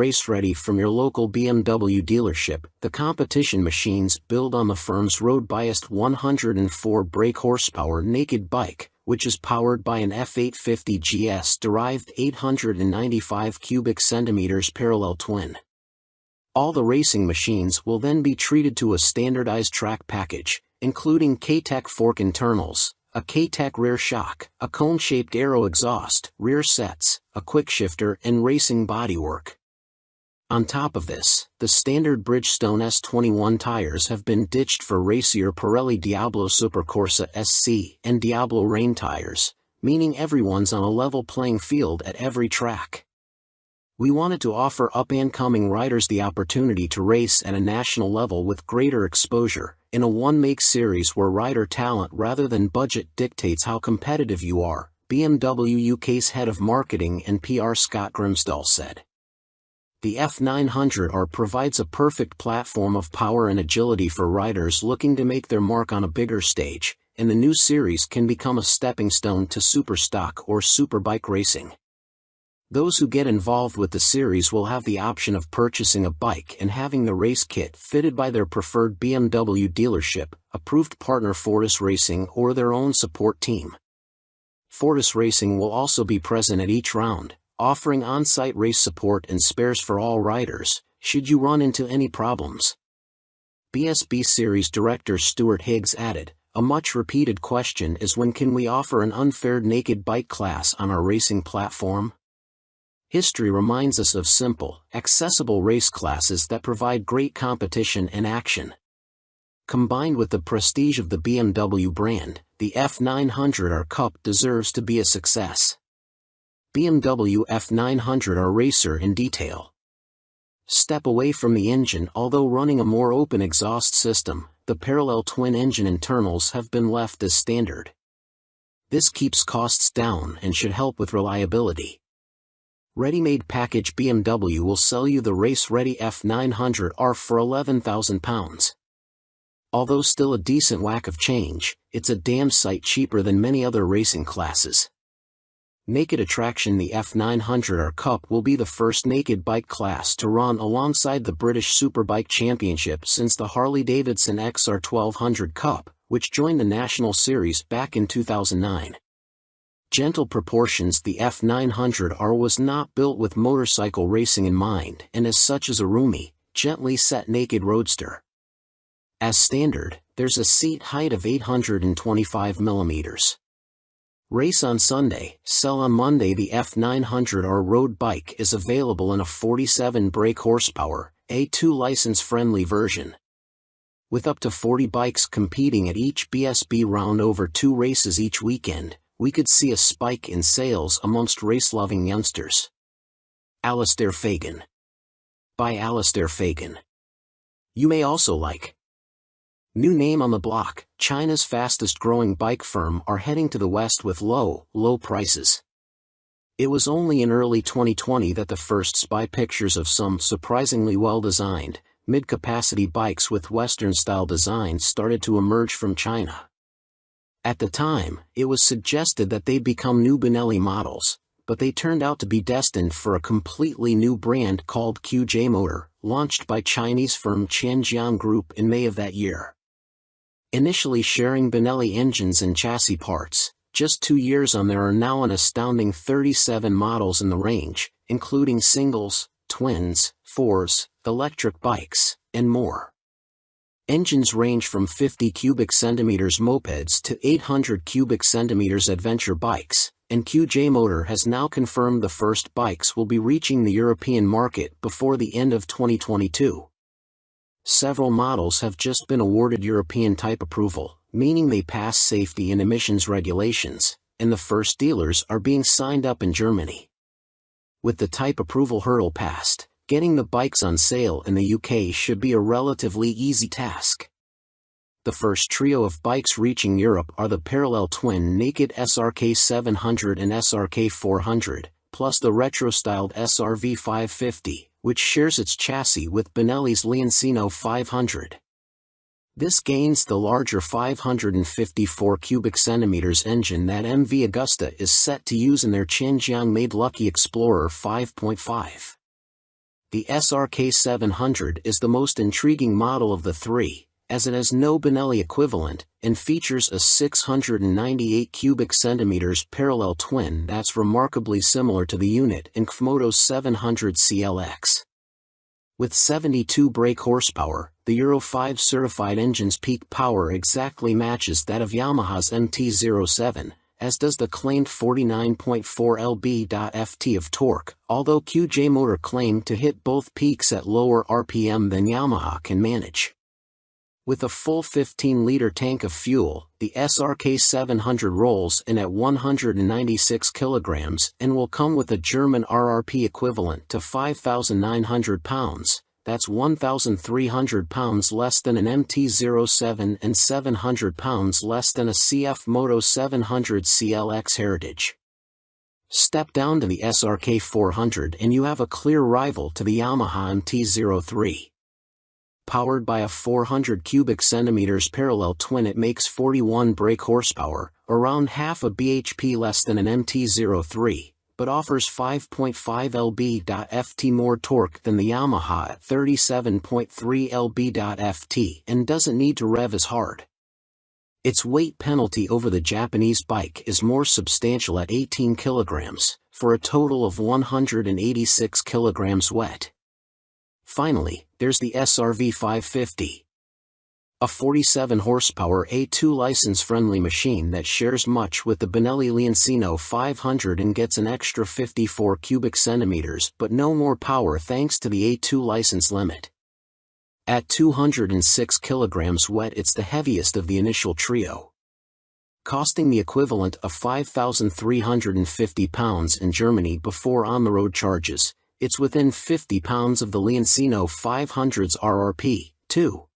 race ready from your local BMW dealership. The competition machines build on the firm's road-biased 104 brake horsepower naked bike, which is powered by an F850 GS-derived 895 cubic centimeters parallel twin. All the racing machines will then be treated to a standardized track package, including K-Tech fork internals, a K-Tech rear shock, a cone-shaped aero exhaust, rear sets, a quick shifter, and racing bodywork. On top of this, the standard Bridgestone S21 tires have been ditched for racier Pirelli Diablo Supercorsa SC and Diablo Rain tires, meaning everyone's on a level playing field at every track. We wanted to offer up-and-coming riders the opportunity to race at a national level with greater exposure, in a one-make series where rider talent rather than budget dictates how competitive you are, BMW UK's head of marketing and PR Scott Grimsdahl said. The F900R provides a perfect platform of power and agility for riders looking to make their mark on a bigger stage, and the new series can become a stepping stone to superstock or superbike racing. Those who get involved with the series will have the option of purchasing a bike and having the race kit fitted by their preferred BMW dealership, approved partner Fortis Racing, or their own support team. Fortis Racing will also be present at each round, offering on-site race support and spares for all riders, should you run into any problems. BSB Series Director Stuart Higgs added, "A much-repeated question is when can we offer an unfaired naked bike class on our racing platform? History reminds us of simple, accessible race classes that provide great competition and action. Combined with the prestige of the BMW brand, the F900R Cup deserves to be a success." BMW F900R Racer in detail. Step away from the engine. Although running a more open exhaust system, the parallel twin engine internals have been left as standard. This keeps costs down and should help with reliability. Ready-made package. BMW will sell you the race-ready F900R for £11,000. Although still a decent whack of change, it's a damn sight cheaper than many other racing classes. Naked attraction. The F900R Cup will be the first naked bike class to run alongside the British Superbike Championship since the Harley-Davidson XR 1200 Cup, which joined the National Series back in 2009. Gentle proportions. The F900R was not built with motorcycle racing in mind and as such is a roomy, gently set naked roadster. As standard, there's a seat height of 825 mm. Race on Sunday, sell on Monday. The F900R road bike is available in a 47 brake horsepower, A2 license-friendly version. With up to 40 bikes competing at each BSB round over 2 races each weekend, we could see a spike in sales amongst race-loving youngsters. Alistair Fagan. By Alistair Fagan. You may also like. New name on the block, China's fastest-growing bike firm are heading to the West with low prices. It was only in early 2020 that the first spy pictures of some surprisingly well-designed, mid-capacity bikes with Western-style designs started to emerge from China. At the time, it was suggested that they'd become new Benelli models, but they turned out to be destined for a completely new brand called QJ Motor, launched by Chinese firm Tianjiang Group in May of that year. Initially sharing Benelli engines and chassis parts, just 2 years on there are now an astounding 37 models in the range, including singles, twins, fours, electric bikes, and more. Engines range from 50 cubic centimeters mopeds to 800 cubic centimeters adventure bikes, and QJ Motor has now confirmed the first bikes will be reaching the European market before the end of 2022. Several models have just been awarded European type approval, meaning they pass safety and emissions regulations, and the first dealers are being signed up in Germany. With the type approval hurdle passed, getting the bikes on sale in the UK should be a relatively easy task. The first trio of bikes reaching Europe are the parallel twin naked SRK 700 and SRK 400, plus the retro-styled SRV 550, which shares its chassis with Benelli's Leoncino 500. This gains the larger 554 cubic centimeters engine that MV Agusta is set to use in their Tianjiang-made Lucky Explorer 5.5. the SRK 700 is the most intriguing model of the three, as it has no Benelli equivalent, and features a 698 cubic centimeters parallel twin that's remarkably similar to the unit in Kmoto's 700 CLX. With 72 brake horsepower, the Euro 5 certified engine's peak power exactly matches that of Yamaha's MT-07, as does the claimed 49.4 lb.ft of torque, although QJ Motor claimed to hit both peaks at lower RPM than Yamaha can manage. With a full 15-liter tank of fuel, the SRK 700 rolls in at 196 kilograms and will come with a German RRP equivalent to 5,900 pounds, that's 1,300 pounds less than an MT-07 and 700 pounds less than a CF Moto 700 CLX Heritage. Step down to the SRK 400 and you have a clear rival to the Yamaha MT-03. Powered by a 400 cubic centimeters parallel twin, it makes 41 brake horsepower, around half a bhp less than an MT-03, but offers 5.5 lb.ft more torque than the Yamaha at 37.3 lb.ft and doesn't need to rev as hard. Its weight penalty over the Japanese bike is more substantial at 18 kilograms, for a total of 186 kilograms wet. Finally, there's the SRV 550. A 47 horsepower A2 license-friendly machine that shares much with the Benelli Leoncino 500 and gets an extra 54 cubic centimeters but no more power thanks to the A2 license limit. At 206 kilograms wet, it's the heaviest of the initial trio. Costing the equivalent of 5,350 pounds in Germany before on-the-road charges, it's within 50 pounds of the Leoncino 500's RRP, too.